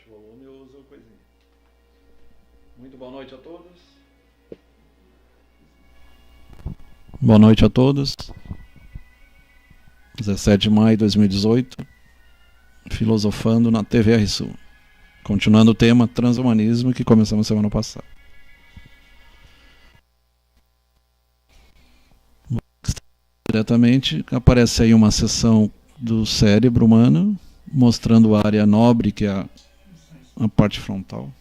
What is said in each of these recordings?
baixo volume eu uso coisinha. Muito boa noite a todos. Boa noite a todos. 17 de maio de 2018, filosofando na TVR Sul. Continuando o tema transhumanismo que começamos semana passada. Diretamente aparece aí uma seção do cérebro humano, mostrando a área nobre, que é a parte frontal.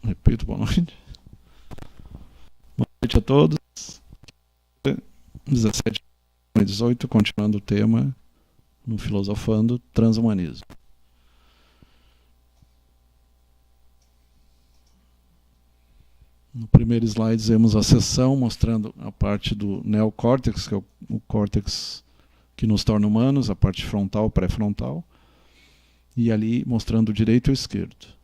Repito, boa noite. Boa noite a todos. 17 de 2018, continuando o tema no Filosofando Transhumanismo. No primeiro slide vemos a seção mostrando a parte do neocórtex, que é o córtex que nos torna humanos, a parte frontal, pré-frontal, e ali mostrando o direito e o esquerdo.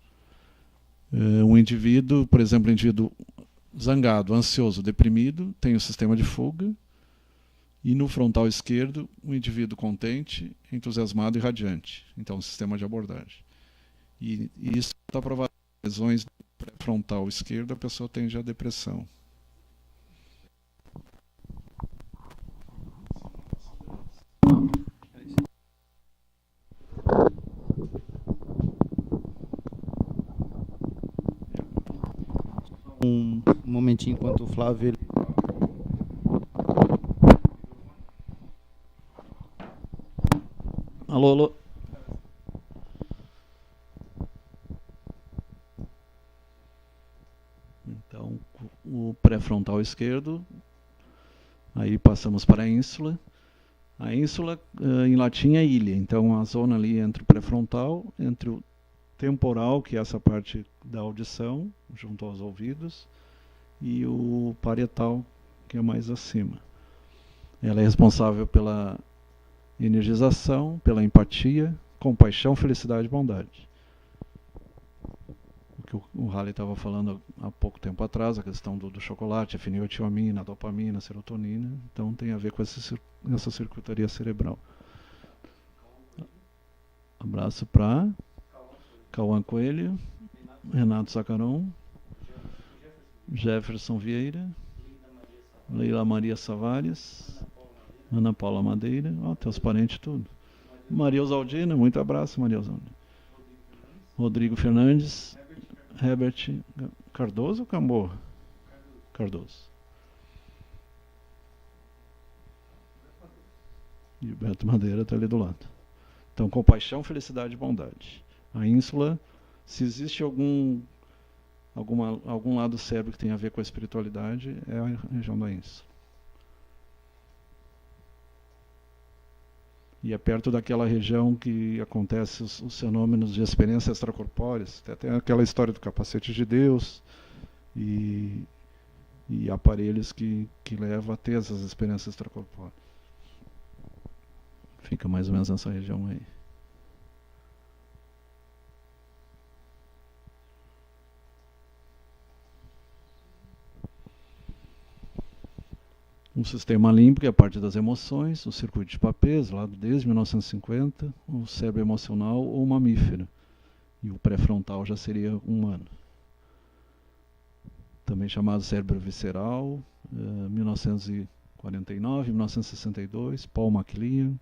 Um indivíduo, por exemplo, um indivíduo zangado, ansioso, deprimido, tem o sistema de fuga, e no frontal esquerdo, um indivíduo contente, entusiasmado e radiante. Então, o sistema de abordagem. E isso está provado em lesões pré-frontal esquerdo, a pessoa tem já depressão. Um momentinho enquanto o Flávio... Ele... Alô, alô. Então, o pré-frontal esquerdo, aí passamos para a ínsula. A ínsula, em latim, é ilha. Então, a zona ali entre o pré-frontal, entre o temporal, que é essa parte da audição, junto aos ouvidos, e o parietal, que é mais acima. Ela é responsável pela energização, pela empatia, compaixão, felicidade e bondade. O que o Halley estava falando há pouco tempo atrás, a questão do chocolate, a feniletilamiina, a dopamina, a serotonina, então tem a ver com essa circuitaria cerebral. Abraço para Cauã Coelho, Renato Sacaron, Jefferson Vieira, Leila Maria Savares, Ana Paula Madeira, teus parentes tudo. Maria Osaldina, muito abraço, Maria Osaldina. Rodrigo Fernandes, Herbert Cardoso ou Camorra? Cardoso. Gilberto Madeira está ali do lado. Então, compaixão, felicidade e bondade. A ínsula, se existe algum lado do cérebro que tem a ver com a espiritualidade, é a região da ínsula. E é perto daquela região que acontecem os fenômenos de experiências extracorpóreas. Tem aquela história do capacete de Deus e aparelhos que levam a ter essas experiências extracorpóreas. Fica mais ou menos nessa região aí. O sistema límbico é a parte das emoções, o circuito de Papez, lá desde 1950, o cérebro emocional ou mamífero. E o pré-frontal já seria humano. também chamado cérebro visceral, 1949, 1962, Paul MacLean,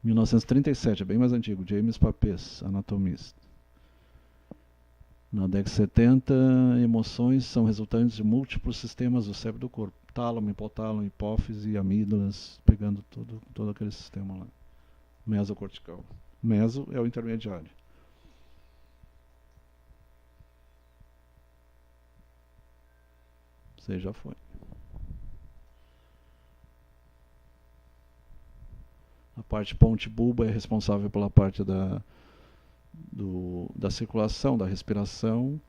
1937, é bem mais antigo, James Papez, anatomista. Na década de 70, emoções são resultantes de múltiplos sistemas do cérebro do corpo. Tálamo, hipotálamo, hipófise, amígdalas, pegando todo aquele sistema lá. Mesocortical. Meso é o intermediário. Você já foi. A parte ponte bulba é responsável pela parte da circulação, da respiração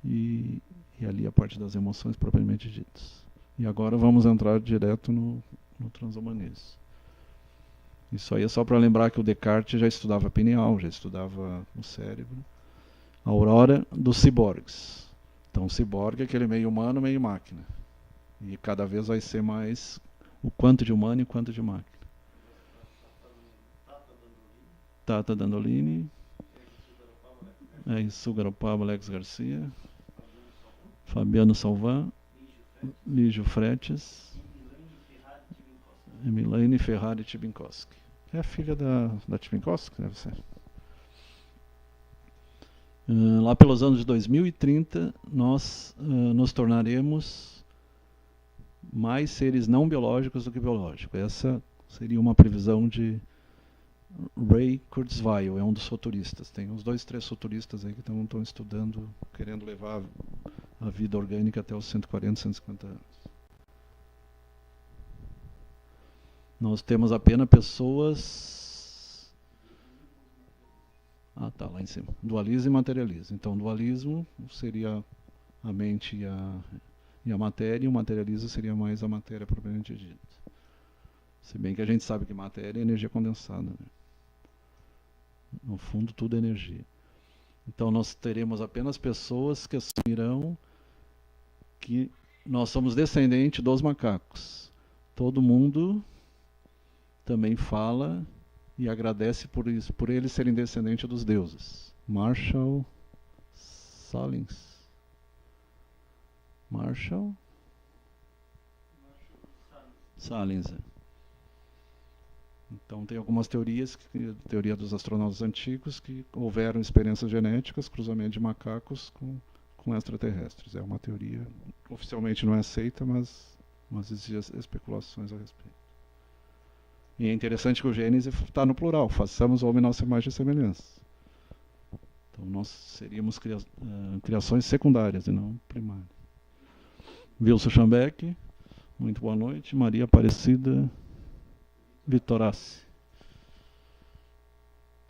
e ali a parte das emoções propriamente ditas. E agora vamos entrar direto no transhumanismo. Isso aí é só para lembrar que o Descartes já estudava a pineal, já estudava o cérebro. A aurora dos ciborgues. Então o ciborgue é aquele meio humano, meio máquina. E cada vez vai ser mais o quanto de humano e o quanto de máquina. Tata Dandolini, Sugaropaba Alex Garcia, Fabiano Salvan, Lígio Fretes, Emilaine Ferrari Tibinkowski. É a filha da Tibinkowski, deve ser. Lá pelos anos de 2030, nós nos tornaremos mais seres não biológicos do que biológicos. Essa seria uma previsão de Ray Kurzweil, é um dos futuristas. Tem uns 2, 3 futuristas aí que estão estudando, querendo levar a vida orgânica até os 140, 150 anos. Nós temos apenas pessoas... tá lá em cima. Dualismo e materialismo. Então, dualismo seria a mente e a matéria, e o materialismo seria mais a matéria propriamente dita. Se bem que a gente sabe que matéria é energia condensada, né? No fundo, tudo é energia. Então, nós teremos apenas pessoas que assumirão que nós somos descendentes dos macacos. Todo mundo também fala e agradece por isso, por eles serem descendentes dos deuses. Marshall Salins. Marshall Salins. Então tem algumas teorias, teoria dos astronautas antigos, que houveram experiências genéticas, cruzamento de macacos com extraterrestres. É uma teoria, oficialmente não é aceita, mas existem especulações a respeito. E é interessante que o Gênesis está no plural, façamos o homem nossa imagem e semelhança. Então nós seríamos criações secundárias e não primárias. Wilson Schambeck, muito boa noite. Maria Aparecida Vitorassi.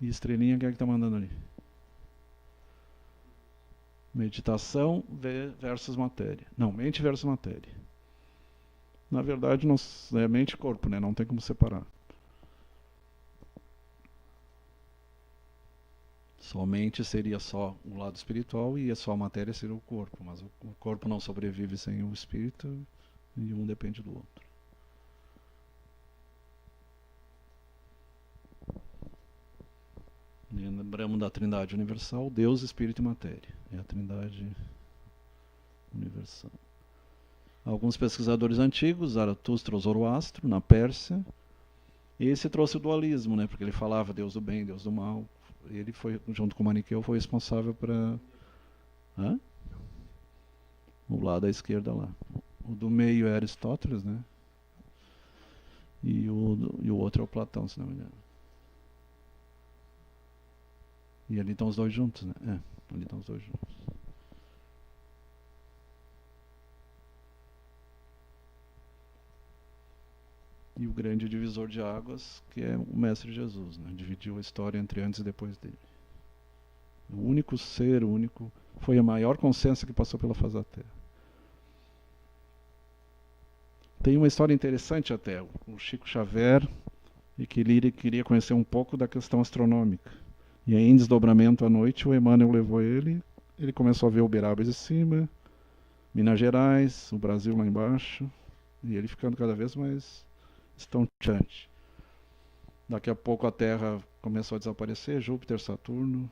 E estrelinha, quem é que está mandando ali? Meditação versus matéria. Não, mente versus matéria. Na verdade, é mente e corpo, né? Não tem como separar. Somente seria só o lado espiritual e só a matéria seria o corpo. Mas o corpo não sobrevive sem o espírito e um depende do outro. Lembramos da Trindade Universal, Deus, Espírito e Matéria. É a Trindade Universal. Alguns pesquisadores antigos, Zaratustra ou Zoroastro, na Pérsia, esse trouxe o dualismo, né? Porque ele falava Deus do bem, Deus do mal. Ele foi, junto com o Maniqueu, foi responsável para... O lado da esquerda lá. O do meio é Aristóteles, né? E o outro é o Platão, se não me engano. E ali estão os dois juntos, né? Ali estão os dois juntos. E o grande divisor de águas, que é o Mestre Jesus, né? Dividiu a história entre antes e depois dele. O único ser, foi a maior consciência que passou pela face da Terra. Tem uma história interessante até. O Chico Xavier e que ele queria conhecer um pouco da questão astronômica. E aí, em desdobramento à noite, o Emmanuel levou ele começou a ver Uberaba de cima, Minas Gerais, o Brasil lá embaixo, e ele ficando cada vez mais estonteante. Daqui a pouco a Terra começou a desaparecer, Júpiter, Saturno.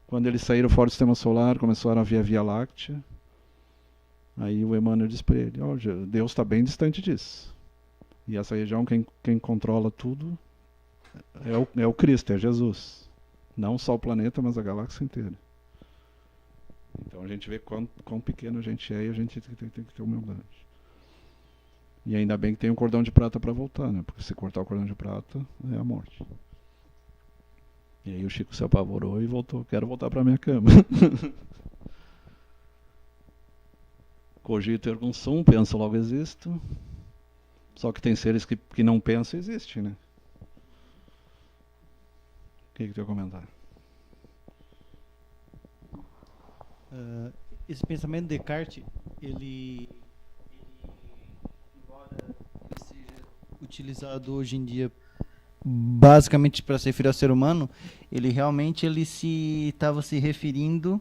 Quando eles saíram fora do sistema solar, começaram a ver a Via Láctea. Aí o Emmanuel diz para ele, Deus está bem distante disso. E essa região, quem controla tudo é o Cristo, é Jesus. Não só o planeta, mas a galáxia inteira. Então a gente vê quão pequeno a gente é e a gente tem que ter humildade. E ainda bem que tem um cordão de prata para voltar, né? Porque se cortar o cordão de prata, é a morte. E aí o Chico se apavorou e voltou. Quero voltar para minha cama. Cogito ergo sum, penso logo existo. Só que tem seres que não pensam e existem, né? O que tu ia comentar? Esse pensamento de Descartes, ele embora ele seja utilizado hoje em dia basicamente para se referir ao ser humano, ele realmente estava se referindo,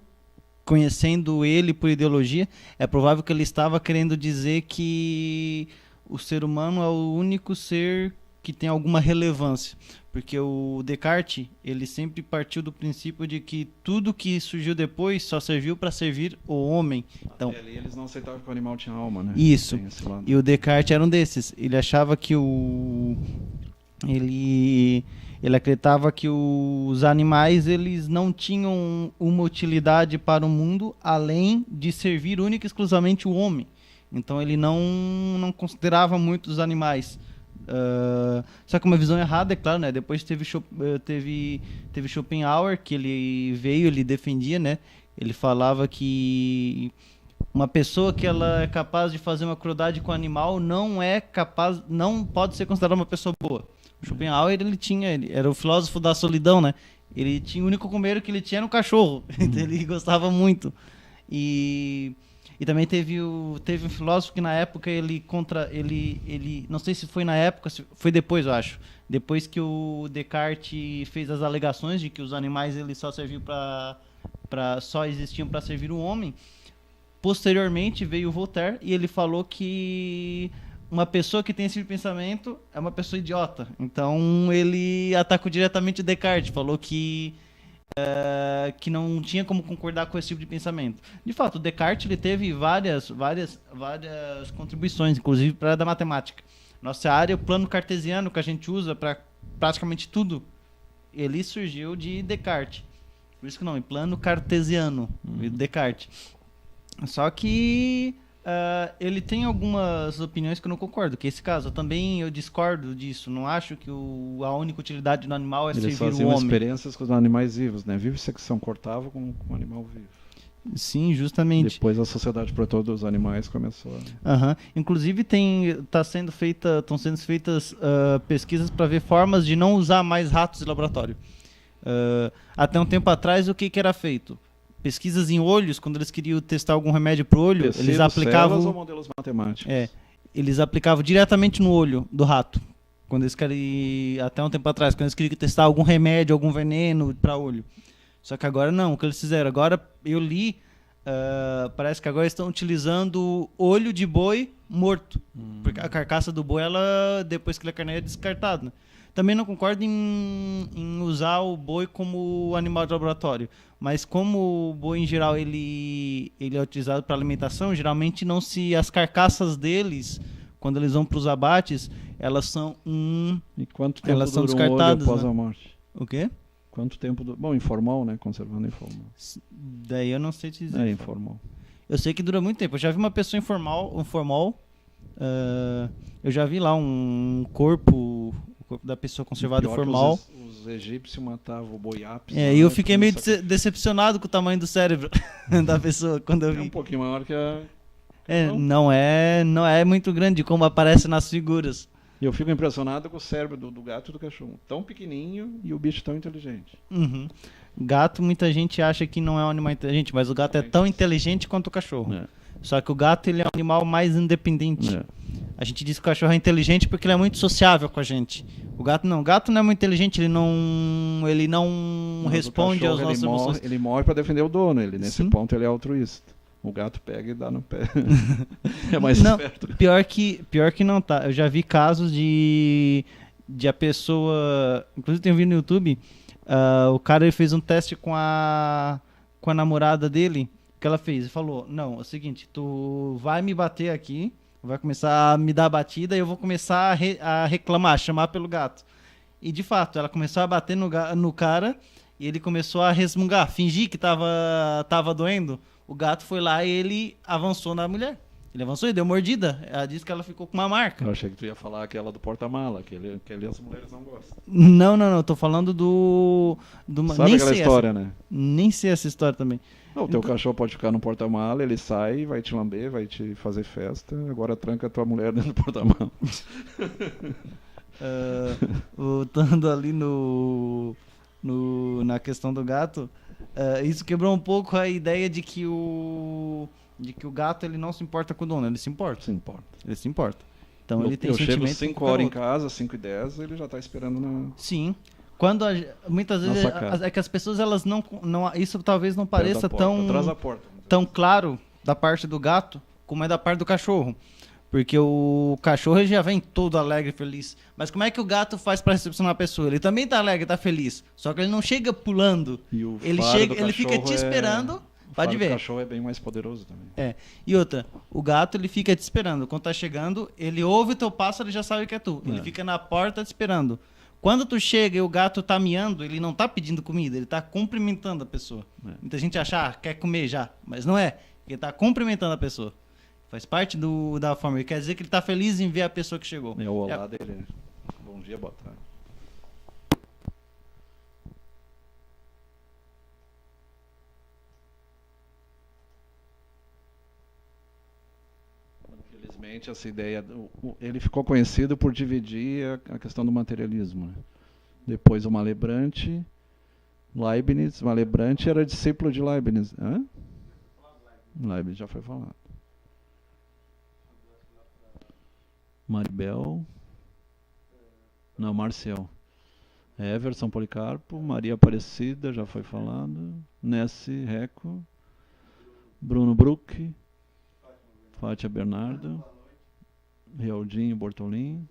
conhecendo ele por ideologia, é provável que ele estava querendo dizer que o ser humano é o único ser que tem alguma relevância, porque o Descartes, ele sempre partiu do princípio de que tudo que surgiu depois só serviu para servir o homem. Então, ali eles não aceitavam que o animal tinha alma, né? Isso. E o Descartes era um desses. Ele achava que ele acreditava que os animais eles não tinham uma utilidade para o mundo além de servir única e exclusivamente o homem. Então ele não considerava muito os animais. Só que uma visão errada, é claro, né? Depois teve Schopenhauer, que ele defendia, né? Ele falava que uma pessoa que ela é capaz de fazer uma crueldade com o animal não pode ser considerada uma pessoa boa. O Schopenhauer, ele era o filósofo da solidão, né? Ele tinha o único companheiro que ele tinha era um cachorro. Então ele gostava muito. E também teve um filósofo que na época ele não sei se foi na época, foi depois, eu acho. Depois que o Descartes fez as alegações de que os animais eles só serviam só existiam para servir o homem. Posteriormente veio o Voltaire e ele falou que uma pessoa que tem esse tipo de pensamento é uma pessoa idiota. Então ele atacou diretamente o Descartes, falou que não tinha como concordar com esse tipo de pensamento. De fato, o Descartes ele teve várias contribuições, inclusive para a da matemática. Nossa área, o plano cartesiano que a gente usa para praticamente tudo, ele surgiu de Descartes. Por isso que o nome, plano cartesiano, Descartes. Só que ele tem algumas opiniões que eu não concordo, que esse caso, eu discordo disso, não acho que a única utilidade do animal é servir o homem. Eles faziam experiências com os animais vivos, né? Vivisecção cortava com um animal vivo. Sim, justamente. Depois a Sociedade Protetora dos Animais começou a... Inclusive estão sendo feitas pesquisas para ver formas de não usar mais ratos de laboratório. Até um tempo atrás, o que era feito? Pesquisas em olhos, quando eles queriam testar algum remédio para o olho, eles aplicavam... ou modelos matemáticos? Eles aplicavam diretamente no olho do rato. Quando eles até um tempo atrás, quando eles queriam testar algum remédio, algum veneno para olho. Só que agora não, o que eles fizeram? Agora eu li, parece que agora estão utilizando olho de boi morto. Porque a carcaça do boi, depois que ele é carne, é descartada, né? Também não concordo em usar o boi como animal de laboratório, mas como o boi em geral ele é utilizado para alimentação, geralmente as carcaças deles, quando eles vão para os abates, elas são E quanto tempo dura descartadas, um olho após a morte? O quê? Quanto tempo dura? Bom, informal, né? Conservando informal. Daí eu não sei te dizer. Informal. Eu sei que dura muito tempo. Eu já vi uma pessoa informal, eu já vi lá o corpo da pessoa conservado informal. Os egípcios matavam o boi ápice. E eu fiquei meio decepcionado com o tamanho do cérebro da pessoa quando eu vi. É um pouquinho maior que a... Não é muito grande como aparece nas figuras. E eu fico impressionado com o cérebro do gato e do cachorro. Tão pequenininho e o bicho tão inteligente. Gato, muita gente acha que não é um animal inteligente, mas o gato é tão inteligente quanto o cachorro. Só que o gato ele é um animal mais independente. A gente diz que o cachorro é inteligente porque ele é muito sociável com a gente. O gato não é muito inteligente, ele não responde às nossas emoções. Ele morre para defender o dono, nesse ponto ele é altruísta. O gato pega e dá no pé. É mais esperto. Pior que não, tá. Eu já vi casos de a pessoa... Inclusive tem um vídeo no YouTube, o cara ele fez um teste com a namorada dele O que ela fez? Ele falou, não, é o seguinte, tu vai me bater aqui, vai começar a me dar batida e eu vou começar a reclamar, chamar pelo gato. E de fato, ela começou a bater no cara e ele começou a resmungar, fingir que tava doendo. O gato foi lá e ele avançou na mulher. Ele avançou e deu mordida. Ela disse que ela ficou com uma marca. Eu achei que tu ia falar aquela do porta-mala, que as mulheres não gostam. Não. Tô falando Sabe nem aquela sei história, essa, né? nem sei essa história também. Não, o teu cachorro pode ficar no porta-mala, ele sai, vai te lamber, vai te fazer festa, agora tranca a tua mulher dentro do porta-mala. Voltando ali na questão do gato, isso quebrou um pouco a ideia de que o gato ele não se importa com o dono, ele se importa. Se importa. Ele se importa. Então ele tem eu chego sentimento 5 horas em casa, 5h10, ele já está esperando na... Sim. Muitas vezes é que as pessoas elas não isso talvez não pareça tão claro da parte do gato como é da parte do cachorro. Porque o cachorro ele já vem todo alegre, feliz. Mas como é que o gato faz para recepcionar a pessoa? Ele também tá alegre, tá feliz. Só que ele não chega pulando. Ele fica te esperando. Pode ver. O cachorro é bem mais poderoso também. E outra, o gato ele fica te esperando. Quando tá chegando, ele ouve o teu passo, ele já sabe que é tu. Ele fica na porta te esperando. Quando tu chega e o gato tá miando, ele não tá pedindo comida, ele tá cumprimentando a pessoa. Muita gente acha, quer comer já. Mas não é. Ele tá cumprimentando a pessoa. Faz parte da forma. Ele quer dizer que ele tá feliz em ver a pessoa que chegou. É o olá dele. Bom dia, boa tarde. Infelizmente, essa ideia... Ele ficou conhecido por dividir a questão do materialismo. Né? Depois o Malebrante, Leibniz. Malebrante era discípulo de Leibniz. Hã? Leibniz já foi falado. Maribel. Não, Marcel. Everson Policarpo, Maria Aparecida, já foi falado. Nessie Reco. Bruno Bruck. Fátia Bernardo. Realdinho Bortolin.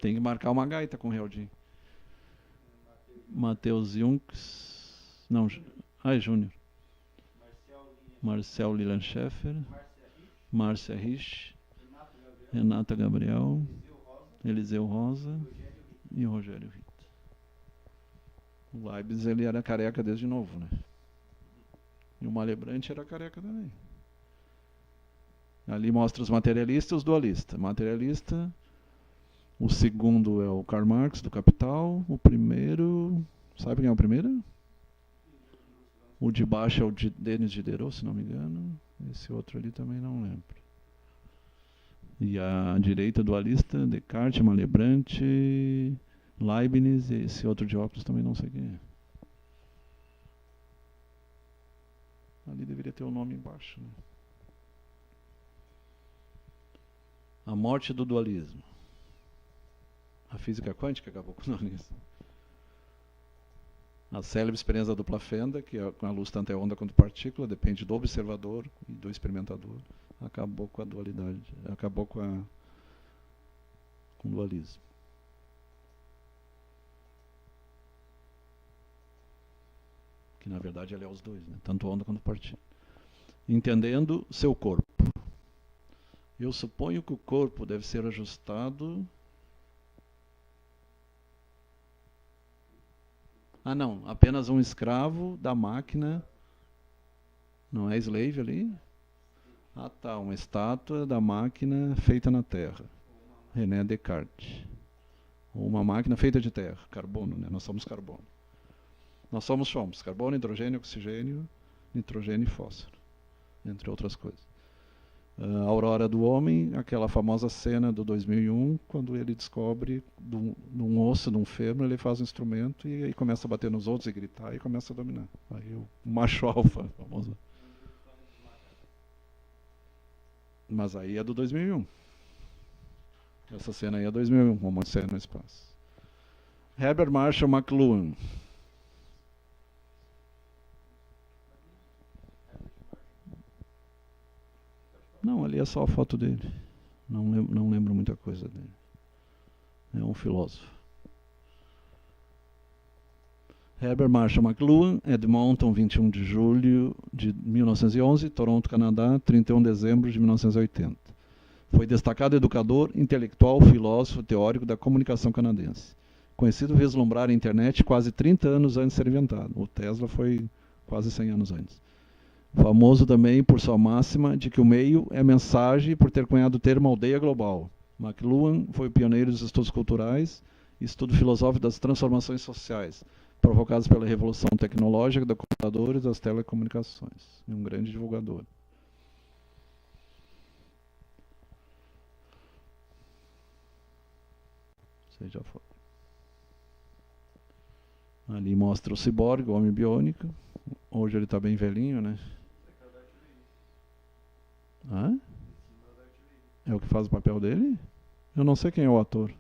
Tem que marcar uma gaita com o Realdinho. Matheus Junks. Não, Júnior. Marcel Lilian Scheffer. Márcia Rich. Renata Gabriel, Eliseu Rosa e Rogério Rita. O Leibniz ele era careca desde novo, né? E o Malebrante era careca também. Ali mostra os materialistas e os dualistas. Materialista, o segundo é o Karl Marx, do Capital. O primeiro, sabe quem é o primeiro? O de baixo é o Denis Diderot, se não me engano. Esse outro ali também não lembro. E a direita dualista, Descartes, Malebrante, Leibniz, e esse outro de óculos também não sei quem é. Ali deveria ter o nome embaixo. Né? A morte do dualismo. A física quântica acabou com o dualismo. A célebre experiência da dupla fenda, que a luz tanto é onda quanto partícula, depende do observador e do experimentador. Acabou com a dualidade, acabou com o dualismo. Que na verdade ele é os dois, né? Tanto onda quanto partícula. Entendendo seu corpo. Eu suponho que o corpo deve ser ajustado. Não, apenas um escravo da máquina. Não é slave ali? Tá, uma estátua da máquina feita na Terra. René Descartes. Ou uma máquina feita de terra, carbono, né? Nós somos carbono. Nós somos carbono, hidrogênio, oxigênio, nitrogênio e fósforo, entre outras coisas. A aurora do homem, aquela famosa cena do 2001, quando ele descobre num osso, num fêmur, ele faz um instrumento e aí começa a bater nos outros e gritar e começa a dominar. Aí o macho alfa, famoso. Mas aí é do 2001. Essa cena aí é 2001, uma cena no espaço. Herbert Marshall McLuhan. Não, ali é só a foto dele. Não lembro muita coisa dele. É um filósofo. Herbert Marshall McLuhan, Edmonton, 21 de julho de 1911, Toronto, Canadá, 31 de dezembro de 1980. Foi destacado educador, intelectual, filósofo, teórico da comunicação canadense. Conhecido vislumbrar a internet quase 30 anos antes de ser inventado. O Tesla foi quase 100 anos antes. Famoso também por sua máxima de que o meio é mensagem e por ter cunhado o termo aldeia global. McLuhan foi pioneiro dos estudos culturais e estudo filosófico das transformações sociais, provocadas pela revolução tecnológica dos computadores e das telecomunicações. E um grande divulgador. Você já foi. Ali mostra o ciborgue, o homem biônico. Hoje ele está bem velhinho, né? Ah? É o que faz o papel dele? Eu não sei quem é o ator.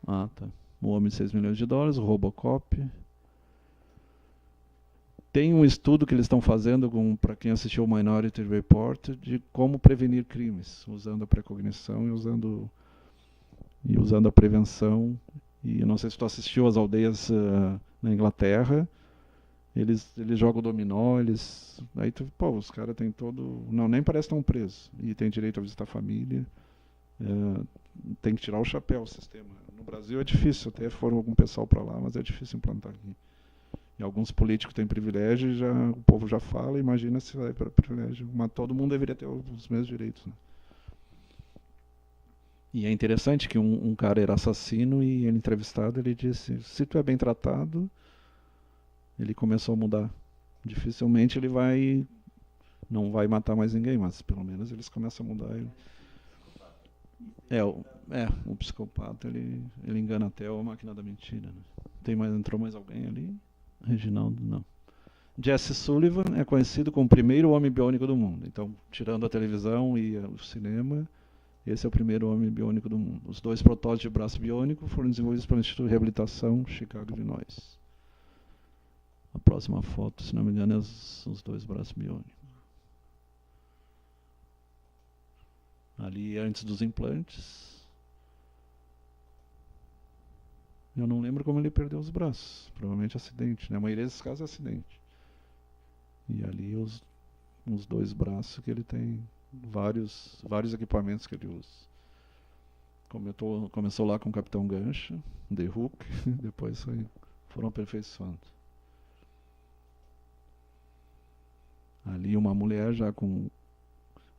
Ah, tá. O Homem de 6 milhões de dólares, o Robocop. Tem um estudo que eles estão fazendo, para quem assistiu o Minority Report, de como prevenir crimes, usando a precognição e usando a prevenção. E eu não sei se tu assistiu as aldeias na Inglaterra. Eles jogam dominó, aí os caras têm todo... Não, nem parece que estão presos. E tem direito a visitar a família. Tem que tirar o chapéu o sistema. No Brasil é difícil, até foram algum pessoal para lá, mas é difícil implantar aqui. E alguns políticos têm privilégio e o povo já fala, imagina se vai para privilégio. Mas todo mundo deveria ter os mesmos direitos, né? E é interessante que um cara era assassino e ele entrevistado, ele disse, se tu é bem tratado, ele começou a mudar. Dificilmente ele não vai matar mais ninguém, mas pelo menos eles começam a mudar. O psicopata, ele engana até a máquina da mentira, né? Entrou mais alguém ali? Reginaldo, não. Jesse Sullivan é conhecido como o primeiro homem biônico do mundo. Então, tirando a televisão e o cinema, esse é o primeiro homem biônico do mundo. Os 2 protótipos de braço biônico foram desenvolvidos pelo Instituto de Reabilitação Chicago, Illinois. A próxima foto, se não me engano, é os 2 braços biônicos. Ali antes dos implantes. Eu não lembro como ele perdeu os braços. Provavelmente acidente, né? A maioria desses casos é acidente. E ali os 2 braços que ele tem vários equipamentos que ele usa. Começou lá com o Capitão Gancho, The Hook, depois foram aperfeiçoando. Ali uma mulher já com...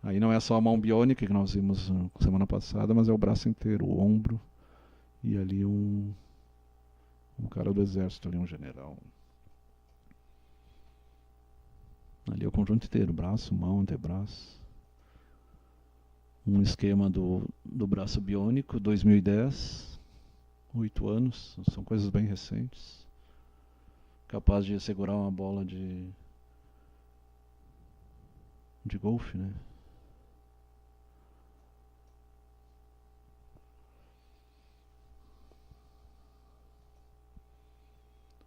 Aí não é só a mão biônica que nós vimos semana passada, mas é o braço inteiro, o ombro. E ali um cara do exército, ali um general. Ali é o conjunto inteiro, braço, mão, antebraço. Um esquema do braço biônico, 2010, 8 anos, são coisas bem recentes. Capaz de segurar uma bola de golfe, né?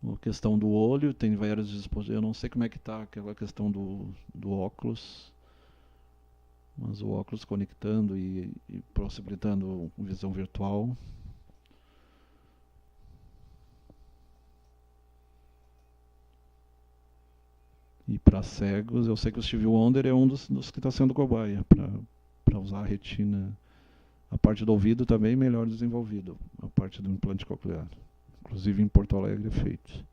A questão do olho, tem vários dispositivos. Eu não sei como é que está aquela questão do óculos, mas o óculos conectando e possibilitando visão virtual. E para cegos, eu sei que o Stevie Wonder é um dos que está sendo cobaia para usar a retina. A parte do ouvido também melhor desenvolvido, a parte do implante coclear. Inclusive em Porto Alegre é feito.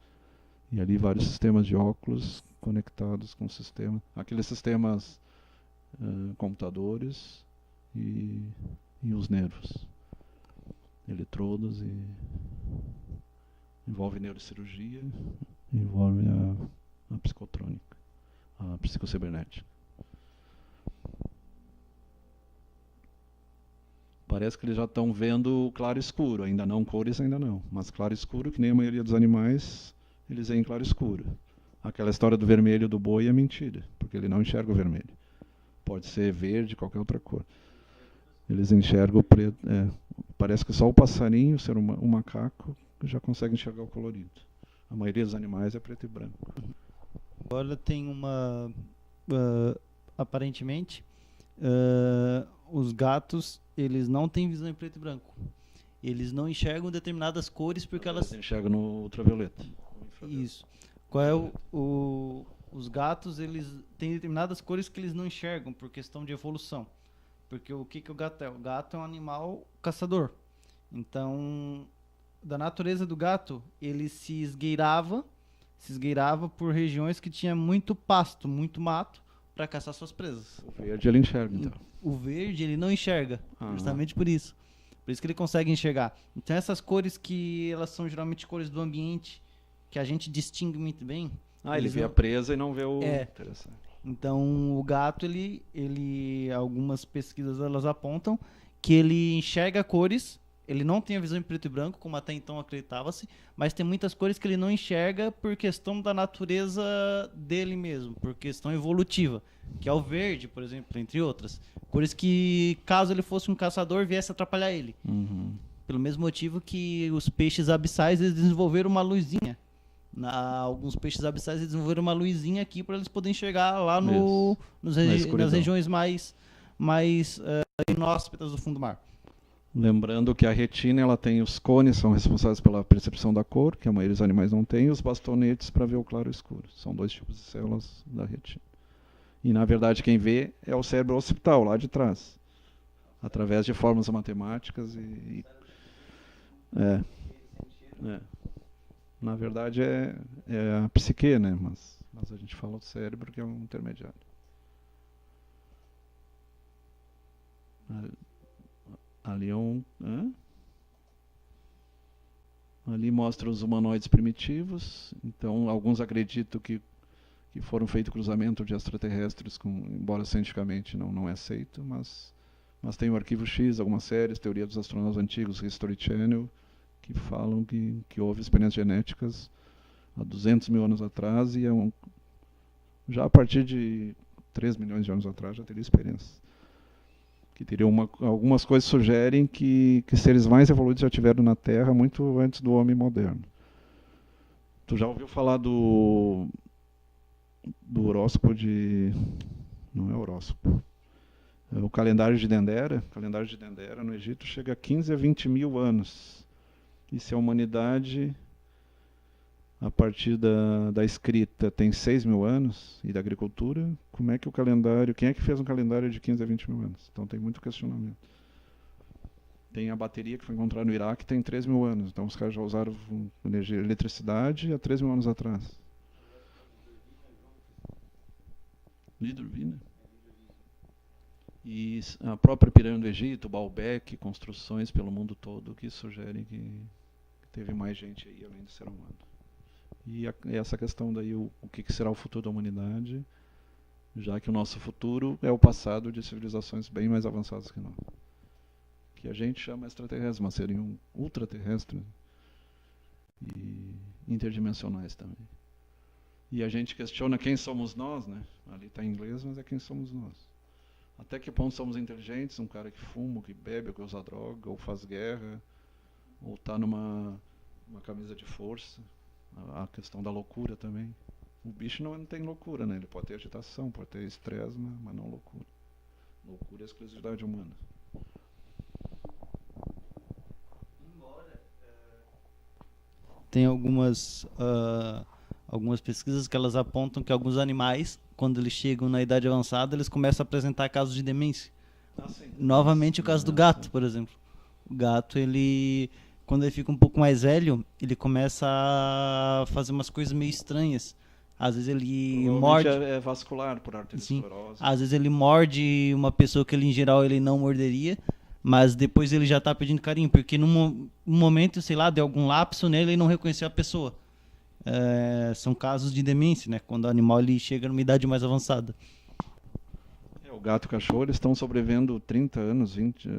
E ali vários sistemas de óculos conectados com o sistema. Aqueles sistemas computadores e os nervos. Eletrodos e envolve neurocirurgia, envolve a psicotrônica, a psicocibernética. Parece que eles já estão vendo claro escuro, ainda não cores, ainda não, mas claro escuro, que nem a maioria dos animais, eles veem claro escuro. Aquela história do vermelho do boi é mentira, porque ele não enxerga o vermelho. Pode ser verde, qualquer outra cor. Eles enxergam o preto. Parece que só o passarinho, o macaco, já consegue enxergar o colorido. A maioria dos animais é preto e branco. Agora tem aparentemente, os gatos eles não têm visão em preto e branco. Eles não enxergam determinadas cores porque elas... Eles enxergam no ultravioleta. Isso. Qual é os gatos, eles têm determinadas cores que eles não enxergam por questão de evolução. Porque o que o gato é? O gato é um animal caçador. Então, da natureza do gato, ele se esgueirava por regiões que tinha muito pasto, muito mato, para caçar suas presas. O verde ele enxerga, então. O verde ele não enxerga, justamente por isso. Por isso que ele consegue enxergar. Então essas cores que elas são geralmente cores do ambiente, que a gente distingue muito bem. Ele vê a presa e não vê o... Interessante. Então o gato, ele algumas pesquisas elas apontam que ele enxerga cores. Ele não tem a visão em preto e branco, como até então acreditava-se, mas tem muitas cores que ele não enxerga por questão da natureza dele mesmo, por questão evolutiva, que é o verde, por exemplo, entre outras. Cores que, caso ele fosse um caçador, viesse atrapalhar ele. Uhum. Pelo mesmo motivo que os peixes abissais eles desenvolveram uma luzinha. Alguns peixes abissais eles desenvolveram uma luzinha aqui para eles poderem chegar lá nas regiões mais inóspitas do fundo do mar. Lembrando que a retina ela tem os cones, são responsáveis pela percepção da cor, que a maioria dos animais não tem, e os bastonetes para ver o claro e o escuro. São 2 tipos de células da retina. E, na verdade, quem vê é o cérebro occipital, lá de trás, através de fórmulas matemáticas Na verdade, é a psique, né? Mas a gente fala do cérebro, que é um intermediário. Ali ali mostra os humanoides primitivos. Então, alguns acreditam que foram feitos cruzamento de extraterrestres, embora cientificamente não é aceito, mas tem o Arquivo X, algumas séries, Teoria dos Astronautas Antigos, History Channel, que falam que houve experiências genéticas há 200 mil anos atrás, e já a partir de 3 milhões de anos atrás já teria experiências. Que teriam algumas coisas sugerem que seres mais evoluídos já tiveram na Terra muito antes do homem moderno. Tu já ouviu falar do horóscopo de... Não é horóscopo. É o calendário de Dendera. O calendário de Dendera no Egito chega a 15 a 20 mil anos. E se a humanidade, a partir da escrita, tem 6 mil anos, e da agricultura, como é que o calendário... Quem é que fez um calendário de 15 a 20 mil anos? Então tem muito questionamento. Tem a bateria que foi encontrada no Iraque, tem 3 mil anos. Então os caras já usaram eletricidade há 3 mil anos atrás. Lidervina. E a própria pirâmide do Egito, Baalbek, construções pelo mundo todo que sugerem que teve mais gente aí além do ser humano. E essa questão daí, o que será o futuro da humanidade, já que o nosso futuro é o passado de civilizações bem mais avançadas que nós. Que a gente chama extraterrestres, mas seriam ultraterrestres e interdimensionais também. E a gente questiona quem somos nós, né? Ali está em inglês, mas é quem somos nós. Até que ponto somos inteligentes? Um cara que fuma, que bebe, ou que usa droga, ou faz guerra, ou está numa camisa de força. A questão da loucura também. O bicho não tem loucura, né? Ele pode ter agitação, pode ter estresse, mas não loucura. Loucura é exclusividade humana. Tem algumas pesquisas que elas apontam que alguns animais, quando eles chegam na idade avançada, eles começam a apresentar casos de demência. Novamente o caso do gato, por exemplo. O gato, quando ele fica um pouco mais velho, ele começa a fazer umas coisas meio estranhas. Às vezes ele morde... é vascular, por arteriosclerose. Às vezes ele morde uma pessoa que ele, em geral, ele não morderia, mas depois ele já está pedindo carinho, porque num momento, sei lá, deu algum lapso nele e não reconheceu a pessoa. São casos de demência, né? Quando o animal ele chega numa idade mais avançada. O gato e o cachorro, eles estão sobrevivendo 30 anos, 20.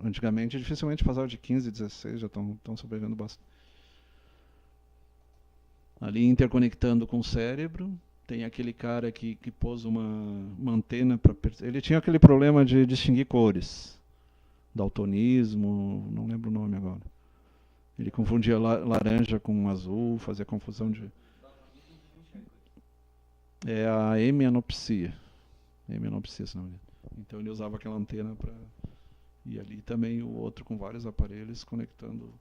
Antigamente, dificilmente passavam de 15, 16, já estão sobrevivendo bastante. Ali, interconectando com o cérebro, tem aquele cara que pôs uma antena para... Ele tinha aquele problema de distinguir cores. Daltonismo, não lembro o nome agora. Ele confundia laranja com azul, fazia confusão de... É a hemianopsia. Hemianopsia, se não me engano. Então ele usava aquela antena E ali também o outro com vários aparelhos conectando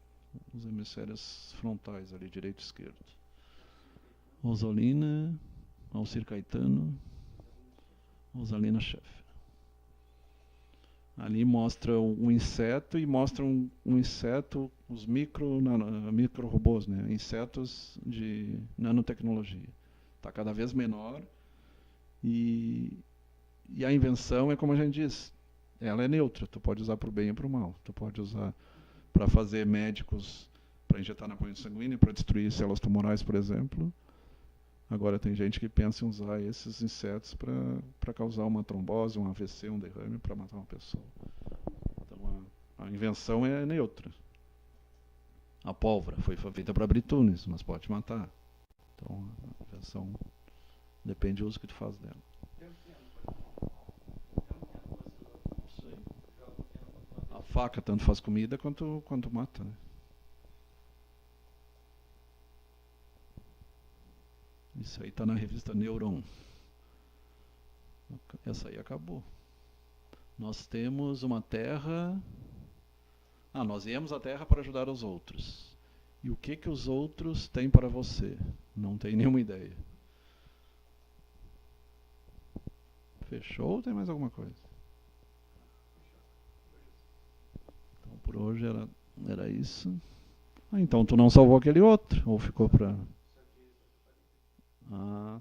os hemisférios frontais ali, direito e esquerdo. Rosolina, Alcir Caetano, Rosalina Schaeffer. Ali mostra um inseto e mostra um inseto, os micro-robôs, né? Insetos de nanotecnologia. Está cada vez menor e a invenção é como a gente diz, ela é neutra, tu pode usar para o bem e para o mal. Tu pode usar para fazer médicos, para injetar na corrente sanguínea, para destruir células tumorais, por exemplo. Agora tem gente que pensa em usar esses insetos para causar uma trombose, um AVC, um derrame, para matar uma pessoa. Então a invenção é neutra. A pólvora foi feita para abrir túneis, mas pode matar. Então a invenção depende do uso que tu faz dela. A faca tanto faz comida quanto mata, né? Isso aí está na revista Neuron. Essa aí acabou. Nós temos uma terra... nós viemos à Terra para ajudar os outros. E o que os outros têm para você? Não tem nenhuma ideia. Fechou ou tem mais alguma coisa? Então por hoje era isso. Então tu não salvou aquele outro? Ou ficou para... tá.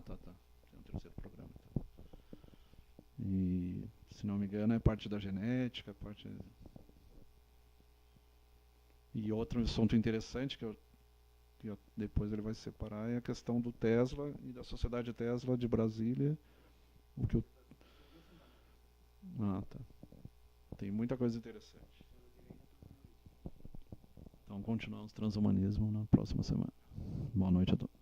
Tá. Tem um terceiro programa. Então. E, se não me engano, é parte da genética, parte... E outro assunto interessante que depois ele vai separar é a questão do Tesla e da Sociedade Tesla de Brasília. Tá. Tem muita coisa interessante. Então continuamos transhumanismo na próxima semana. Boa noite a todos.